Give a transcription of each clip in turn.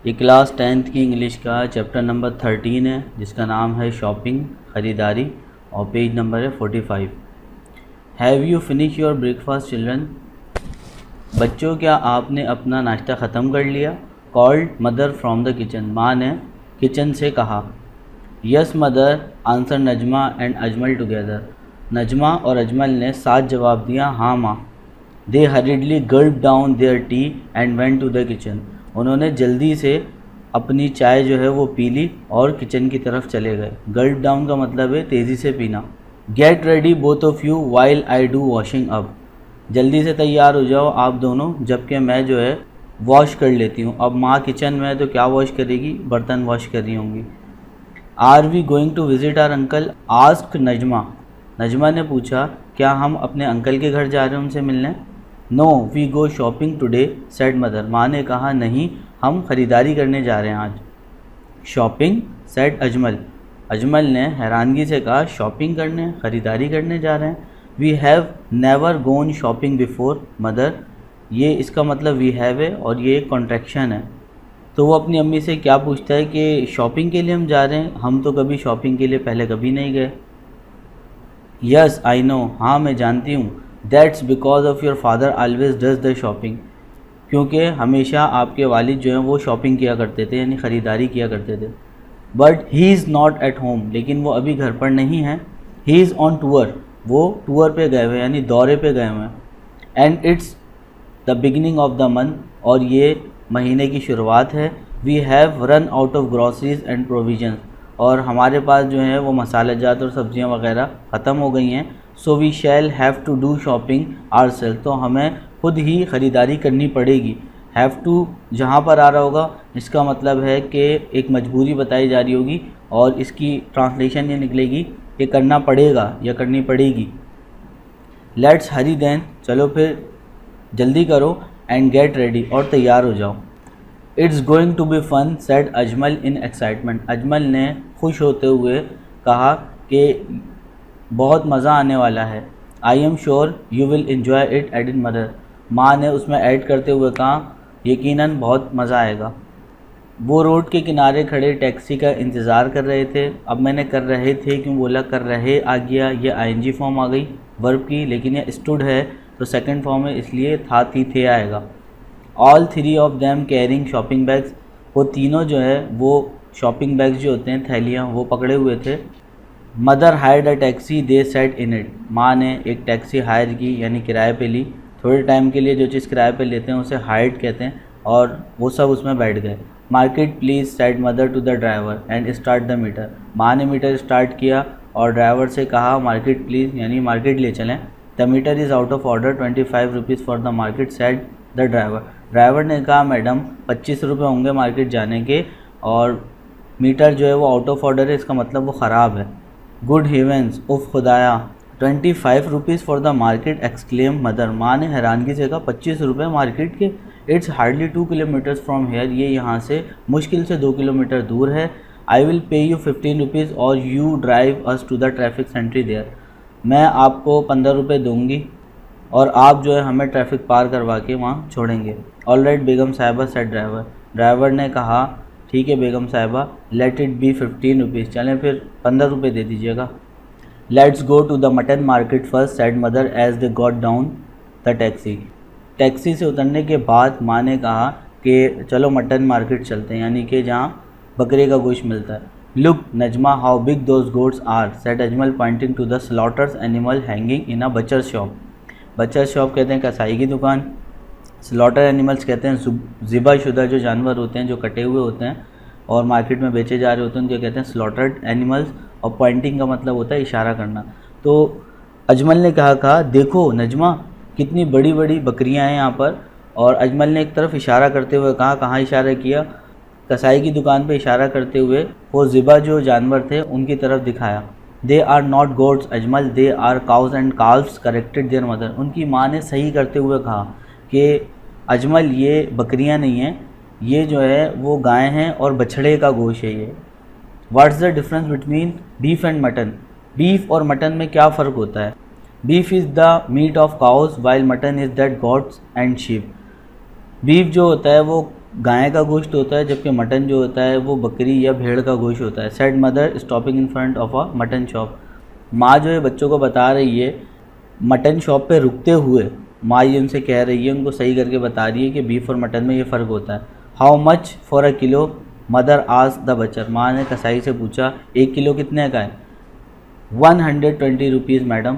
ये class 10th की English का चैप्टर नंबर 13 है, जिसका नाम है शॉपिंग, ख़रीदारी, और पेज नंबर है 45। Have you finish your breakfast children? बच्चों, क्या आपने अपना नाश्ता ख़त्म कर लिया? Called mother from the kitchen, माँ ने किचन से कहा। Yes mother, answer Najma and Ajmal together, Najma और अजमल ने साथ जवाब दिया, हाँ माँ। They hurriedly gulp down their tea and went to the kitchen, उन्होंने जल्दी से अपनी चाय जो है वो पी ली और किचन की तरफ चले गए। गल्प डाउन का मतलब है तेज़ी से पीना। Get ready both of you while I do washing up, जल्दी से तैयार हो जाओ आप दोनों, जबकि मैं जो है वॉश कर लेती हूँ। अब माँ किचन में है तो क्या वॉश करेगी? बर्तन वॉश कर रही होंगी। Are we going to visit our uncle? Asked Najma, Najma ने पूछा, क्या हम अपने अंकल के घर जा रहे हैं उनसे मिलने? No we go shopping today said mother, माँ ने कहा, नहीं हम ख़रीदारी करने जा रहे हैं आज। शॉपिंग सेड अजमल, अजमल ने हैरानगी से कहा, शॉपिंग करने, ख़रीदारी करने जा रहे हैं? We have never gone shopping before mother, ये इसका मतलब वी हैव है और ये एक कॉन्ट्रैक्शन है। तो वो अपनी अम्मी से क्या पूछता है कि शॉपिंग के लिए हम जा रहे हैं, हम तो कभी शॉपिंग के लिए पहले कभी नहीं गए। यस आई नो, हाँ मैं जानती हूँ। That's because of your father always does the shopping, क्योंकि हमेशा आपके वालिद जो हैं वो शॉपिंग किया करते थे, यानी ख़रीदारी किया करते थे। But he is not at home, लेकिन वो अभी घर पर नहीं है। ही इज़ ऑन टूर, वो टूर पे गए हुए यानी दौरे पे गए हुए हैं। And it's the beginning of the month, और ये महीने की शुरुआत है। We have run out of groceries and provisions, और हमारे पास जो है वो मसाले जात और सब्जियां वगैरह ख़त्म हो गई हैं। So we shall have to do shopping ourselves, तो हमें खुद ही ख़रीदारी करनी पड़ेगी। हैव टू जहाँ पर आ रहा होगा इसका मतलब है कि एक मजबूरी बताई जा रही होगी, और इसकी ट्रांसलेशन ये निकलेगी कि करना पड़ेगा या करनी पड़ेगी। लेट्स हरी देन, चलो फिर जल्दी करो। एंड गेट रेडी, और तैयार हो जाओ। It's going to be fun said Ajmal in excitement, Ajmal ने खुश होते हुए कहा कि बहुत मज़ा आने वाला है। I am sure you will enjoy it added mother, माँ ने उसमें ऐड करते हुए कहा, यकीनन बहुत मज़ा आएगा। वो रोड के किनारे खड़े टैक्सी का इंतज़ार कर रहे थे। अब मैंने कर रहे थे क्यों बोला, कर रहे आ गया, ये आईएनजी फॉर्म आ गई वर्ब की, लेकिन ये स्टूड है तो सेकंड फॉर्म है, इसलिए था थी थे आएगा। All three of them carrying shopping bags, वो तीनों जो है वो शॉपिंग बैग्स जो होते हैं, थैलियाँ, वो पकड़े हुए थे। Mother hired a taxi they set in it, माँ ने एक टैक्सी हायर की यानी किराए पे ली। थोड़े टाइम के लिए जो चीज़ किराए पे लेते हैं उसे हायर्ड कहते हैं, और वो सब उसमें बैठ गए। Market please said mother to the driver and start the meter, माँ ने मीटर स्टार्ट किया और ड्राइवर से कहा, मार्केट प्लीज़ यानी मार्केट ले चलें। The meter is out of order 25 rupees for the market said the driver, driver ने कहा, मैडम 25 रुपये होंगे मार्केट जाने के, और मीटर जो है वो आउट ऑफ ऑर्डर है, इसका मतलब वो ख़राब है। गुड हेवेंस, उफ खुदाया, 25 rupees for the market exclaim mother, माँ ने हैरानगी से कहा, 25 रुपये मार्केट के? It's hardly 2 kilometres from here, ये यहाँ से मुश्किल से 2 किलोमीटर दूर है। I will pay you 15 rupees और you drive us to the traffic sentry there, मैं आपको 15 रुपये दूँगी और आप जो है हमें ट्रैफिक पार करवा के वहाँ छोड़ेंगे। ऑलराइट बेगम साहिबा सेड ड्राइवर, ड्राइवर ने कहा, ठीक है बेगम साहिबा, लेट इट बी 15 रुपीज़, चलें फिर 15 रुपये दे दीजिएगा। Let's go to the mutton market first said mother as they got down the taxi, taxi से उतरने के बाद माँ ने कहा कि चलो मटन मार्केट चलते हैं, यानी कि जहाँ बकरे का गोश्त मिलता है। Look Najma how big those goats are said Ajmal pointing to the slaughters animal hanging in a butcher shop, butcher shop कहते हैं कसाई की दुकान, स्लॉटर एनिमल्स कहते हैं ज़िबा शुदा जो जानवर होते हैं, जो कटे हुए होते हैं और मार्केट में बेचे जा रहे होते हैं, उनको कहते हैं स्लॉटर्ड एनिमल्स, और पॉइंटिंग का मतलब होता है इशारा करना। तो अजमल ने कहा देखो नजमा कितनी बड़ी बड़ी बकरियां हैं यहाँ पर, और अजमल ने एक तरफ इशारा करते हुए कहा, कहाँ इशारा किया? कसाई की दुकान पे इशारा करते हुए वो ज़िबा जो जानवर थे उनकी तरफ दिखाया। They are not goats Ajmal, they are cows and calves corrected their mother, उनकी माँ ने सही करते हुए कहा कि अजमल ये बकरियां नहीं हैं, ये जो है वो गाय हैं और बछड़े का गोश्त है ये। What's the difference between beef and mutton, beef और मटन में क्या फ़र्क होता है? Beef is the meat of cows while mutton is that goats and sheep, beef जो होता है वो गाय का गोश्त होता है, जबकि मटन जो होता है वो बकरी या भेड़ का गोश्त होता है। Said mother stopping in front of a mutton shop. माँ जो है बच्चों को बता रही है मटन शॉप पे रुकते हुए, माँ ये उनसे कह रही है, उनको सही करके बता रही है कि बीफ और मटन में ये फ़र्क होता है। How much for a kilo mother asked the butcher. माँ ने कसाई से पूछा 1 किलो कितने का है? 120 रुपीज़ मैडम।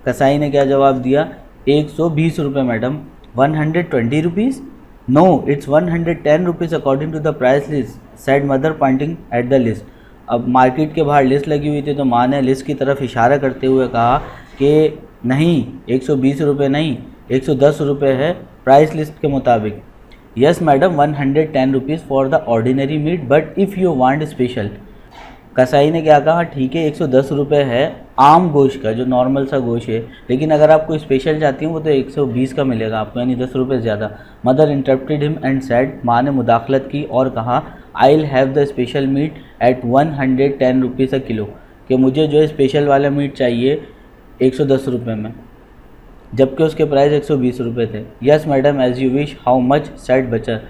कसाई ने क्या जवाब दिया? 120 रुपये madam. 120 rupees? No, it's 110 rupees according to the price list, said mother pointing at the list. अब मार्केट के बाहर लिस्ट लगी हुई थी, तो माँ ने लिस्ट की तरफ इशारा करते हुए कहा कि नहीं, 120 रुपये नहीं, 110 रुपये है प्राइस लिस्ट के मुताबिक। Yes madam, 110 rupees for the ordinary meat, but if you want special. कसाई ने क्या कहा? ठीक है, 110 रुपये है आम गोश्त का, जो नॉर्मल सा गोश्त है, लेकिन अगर आप कोई स्पेशल चाहती हो वो तो 120 का मिलेगा आपको, यानी 10 रुपये ज़्यादा। Mother interrupted him and said. माँ ने मुदाखलत की और कहा I will have the special meat at 110 rupees a kilo, कि मुझे जो है स्पेशल वाला मीट चाहिए 110 रुपये में, जबकि उसके प्राइस 120 रुपये थे। Yes madam, as you wish. How much, said butcher.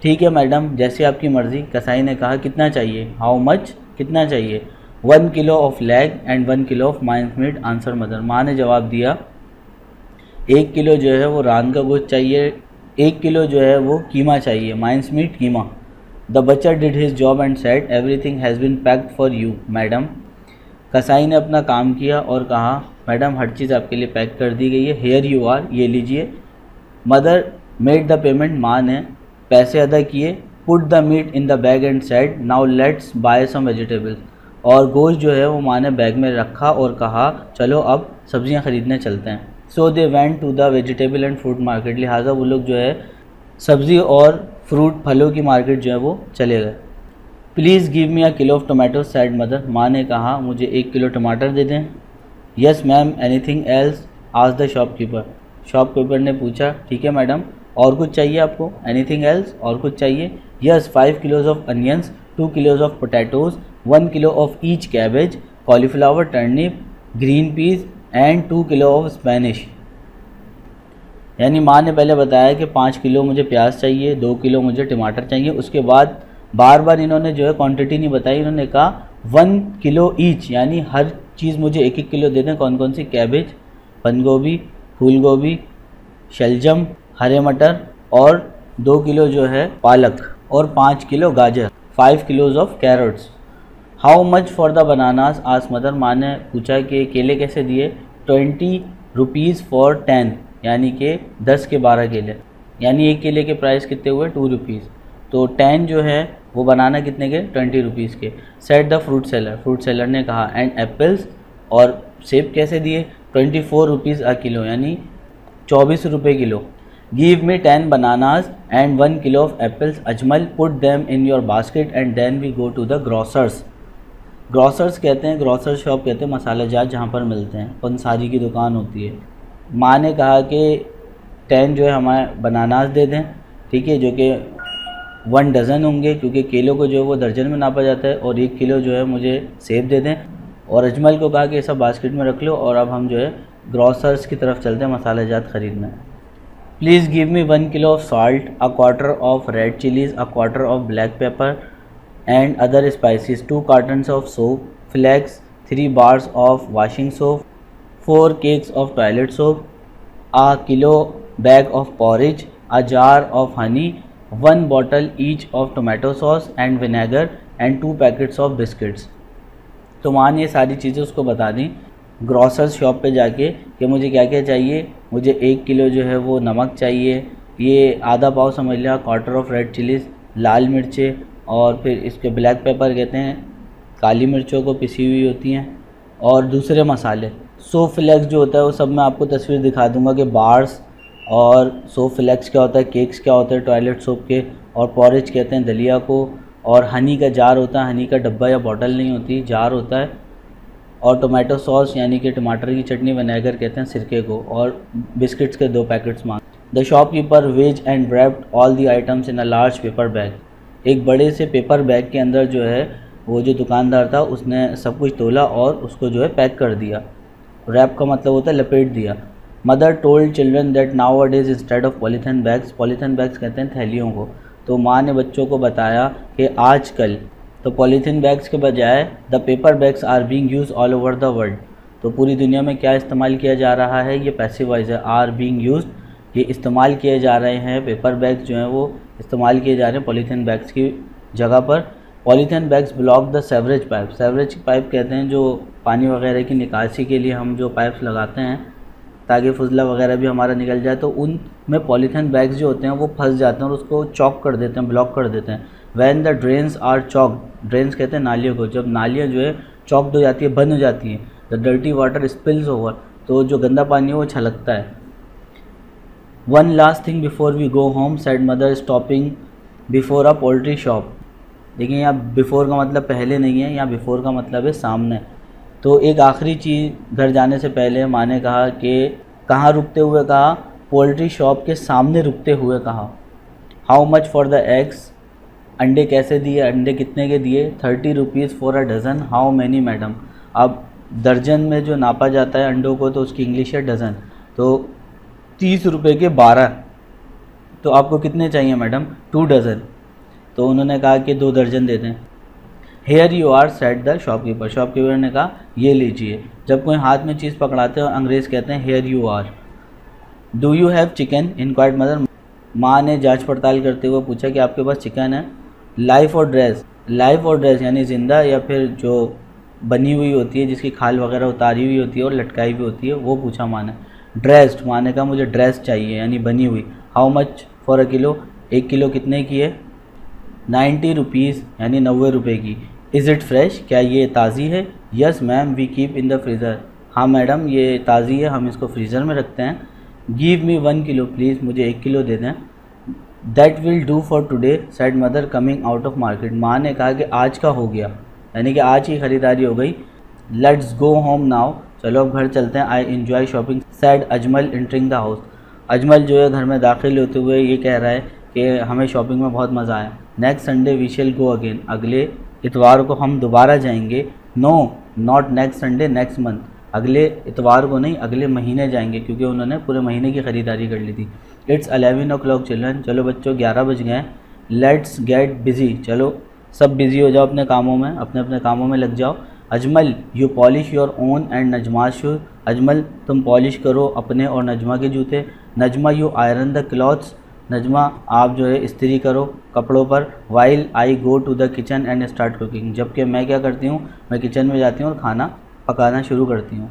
ठीक है मैडम, जैसे आपकी मर्ज़ी। कसाई ने कहा कितना चाहिए? हाउ मच, कितना चाहिए? 1 kilo of leg and 1 kilo of mince meat, answer mother. माँ ने जवाब दिया 1 किलो जो है वो रान का गोश्त चाहिए, 1 किलो जो है वो कीमा चाहिए, mince meat keema. The butcher did his job and said everything has been packed for you madam. कसाई ने अपना काम किया और कहा मैडम हर चीज़ आपके लिए पैक कर दी गई है, हेयर यू आर, ये लीजिए। Mother made the payment. माँ ने पैसे अदा किए। Put the meat in the bag and said now let's buy some vegetables. और गोश्त जो है वो माँ ने बैग में रखा और कहा चलो अब सब्जियां ख़रीदने चलते हैं। So they went to the vegetable and fruit market. लिहाजा वो लोग जो है सब्ज़ी और फ्रूट फलों की मार्केट जो है वो चले गए। Please give me a kilo of tomato, said mother. माँ ने कहा मुझे 1 किलो टमाटर दे दें। Yes ma'am, anything else, asked the shopkeeper. Shopkeeper ने पूछा ठीक है मैडम, और कुछ चाहिए आपको? एनीथिंग एल्स, और कुछ चाहिए? Yes, 5 kilos of onions, 2 kilos of potatoes, 1 kilo of each cabbage, cauliflower, turnip, green peas and 2 kilo of Spanish. यानी माँ ने पहले बताया कि 5 किलो मुझे प्याज चाहिए, 2 किलो मुझे टमाटर चाहिए। उसके बाद बार बार इन्होंने जो है क्वांटिटी नहीं बताई, इन्होंने कहा 1 किलो ईच, यानी हर चीज़ मुझे 1-1 किलो दे दें। कौन कौन सी? कैबेज, बंद गोभी, फूल गोभी, शलजम, हरे मटर, और 2 किलो जो है पालक, और 5 किलो गाजर, 5 kilos of carrots. How much for the bananas, asked mother. माँ ने पूछा कि केले कैसे दिए? 20 रुपीज़ फॉर 10, यानी कि 10 के 12 केले, यानी एक केले के प्राइस कितने हुए? 2 रुपीज़। तो 10 जो है वो बनाना कितने के? 20 रुपीज़ के। Said the fruit seller. Fruit seller ने कहा एंड एप्पल्स, और सेब कैसे दिए? 24 रुपीज़ अ किलो, यानी 24 रुपये kilo. Give me 10 bananas and 1 kilo of apples Ajmal, put them in your basket and then we go to the grocers. Grocers कहते हैं, ग्रोसर शॉप कहते हैं मसाला जात जहाँ पर मिलते हैं, पंसारी की दुकान होती है। माँ ने कहा कि 10 जो है हमारे बनानास दे दें, ठीक है, जो कि 1 डज़न होंगे, क्योंकि केलों को जो है वो दर्जन में नापा जाता है, और 1 किलो जो है मुझे सेब दे दें। और अजमल को कहा कि ये सब बास्केट में रख लो, और अब हम जो है ग्रोसर्स की तरफ चलते हैं मसाला जात ख़रीदने। Please give me 1 kilo of salt, a quarter of red chillies, a quarter of black pepper and other spices, 2 cartons of soap flakes, 3 bars of washing soap, 4 cakes of toilet soap, a kilo bag of porridge, a jar of honey, 1 bottle each of tomato sauce and vinegar and 2 packets of biscuits। तो माँ ने ये सारी चीज़ें उसको बता दी grocers shop पे जाके कि मुझे क्या क्या चाहिए। मुझे 1 किलो जो है वो नमक चाहिए, ये आधा पाव समझ लिया, क्वार्टर ऑफ रेड चिलीज़, लाल मिर्चें, और फिर इसके ब्लैक पेपर कहते हैं काली मिर्चों को पिसी हुई होती हैं, और दूसरे मसाले। सोप फ्लेक्स जो होता है वो सब मैं आपको तस्वीर दिखा दूंगा कि बार्स और सोप फ्लेक्स क्या होता है, केक्स क्या होता है टॉयलेट सोप के, और पॉरेज कहते हैं दलिया को, और हनी का जार होता है, हनी का डब्बा या बॉटल नहीं होती, जार होता है, और टोमेटो सॉस यानी कि टमाटर की चटनी, विनेगर कहते हैं सिरके को, और बिस्किट्स के 2 पैकेट्स मांग। The shopkeeper weighs and wrapped all the items in a large paper bag. एक बड़े से पेपर बैग के अंदर जो है वो जो दुकानदार था उसने सब कुछ तोला और उसको जो है पैक कर दिया। रैप का मतलब होता है लपेट दिया। Mother told children that now a days instead of polythene bags, polythene bags कहते हैं थैलियों को, तो माँ ने बच्चों को बताया कि आजकल तो पॉलीथीन बैग्स के बजाय the paper bags are being use all over the world. तो पूरी दुनिया में क्या इस्तेमाल किया जा रहा है, ये पैसिव वॉइस है, आर बीइंग यूज, ये इस्तेमाल किए जा रहे हैं, पेपर बैग्स जो हैं वो इस्तेमाल किए जा रहे हैं पॉलीथीन बैग्स की जगह पर। Polythene bags block the sewerage pipe, sewerage pipe कहते हैं जो पानी वगैरह की निकासी के लिए हम जो पाइप्स लगाते हैं ताकि फुजला वगैरह भी हमारा निकल जाए, तो उनमें पॉलीथीन बैग्स जो होते हैं वो फंस जाते हैं और उसको चॉक कर देते हैं, ब्लॉक कर देते हैं। When the drains are choke, drains कहते हैं नालियों को, जब नालियाँ जो है चॉकड हो जाती है, बंद हो जाती हैं, the dirty water spills over, तो जो गंदा पानी है वो छलकता है। One last thing before we go home said mother stopping before a poultry shop. देखिए यहाँ बिफोर का मतलब पहले नहीं है, यहाँ बिफोर का मतलब है सामने। तो एक आखिरी चीज़ घर जाने से पहले माँ ने कहा कि कहाँ रुकते हुए कहा, पोल्ट्री शॉप के सामने रुकते हुए कहा। How much for the eggs, अंडे कैसे दिए, अंडे कितने के दिए, 30 rupees for a dozen. How many madam, अब दर्जन में जो नापा जाता है अंडों को तो उसकी इंग्लिश है डज़न, तो 30 रुपये के 12, तो आपको कितने चाहिए मैडम, 2 डज़न। तो उन्होंने कहा कि 2 दर्जन दे दें। Here you are said the shopkeeper, shopkeeper ने कहा ये लीजिए। जब कोई हाथ में चीज़ पकड़ाते हैं अंग्रेज़ कहते हैं here you are. Do you have chicken inquired mother, माँ ने जांच पड़ताल करते हुए पूछा कि आपके पास चिकन है। लाइफ और ड्रेस, लाइफ और ड्रेस यानी ज़िंदा या फिर जो बनी हुई होती है जिसकी खाल वगैरह उतारी हुई होती है और लटकाई हुई होती है, वो पूछा माँ ने। ड्रेस्ड, माँ ने कहा मुझे ड्रेस चाहिए यानी बनी हुई। How much for a kilo, 1 kilo कितने की है, 90 रुपीज़ यानी 90 रुपये की। इज़ इट फ्रेश, क्या ये ताज़ी है। Yes ma'am we keep in the freezer, हाँ मैडम ये ताज़ी है, हम इसको फ्रीज़र में रखते हैं। गिव मी 1 किलो प्लीज़, मुझे 1 किलो दे दें। That will do for today said mother coming out of market, माँ ने कहा कि आज का हो गया यानी कि आज ही ख़रीदारी हो गई। लेट्स गो होम नाउ, चलो अब घर चलते हैं। I enjoy shopping said Ajmal entering the house, Ajmal जो है घर में दाखिल होते हुए ये कह रहा है कि हमें शॉपिंग में बहुत मज़ा आया। Next Sunday we shall go again, अगले इतवार को हम दोबारा जाएंगे। No not next Sunday next month, अगले इतवार को नहीं अगले महीने जाएंगे, क्योंकि उन्होंने पूरे महीने की ख़रीदारी कर ली थी। इट्स 11 o'clock चिल्ड्रन, चलो बच्चों 11 बज गए। लेट्स गेट बिजी, चलो सब बिज़ी हो जाओ अपने कामों में, अपने अपने कामों में लग जाओ। Ajmal you polish your own and Najma shoes, Ajmal तुम पॉलिश करो अपने और नजमा के जूते। Najma you iron the clothes, Najma आप जो है इस्त्री करो कपड़ों पर। While I go to the kitchen and start cooking, जबकि मैं क्या करती हूँ, मैं किचन में जाती हूँ और खाना पकाना शुरू करती हूँ।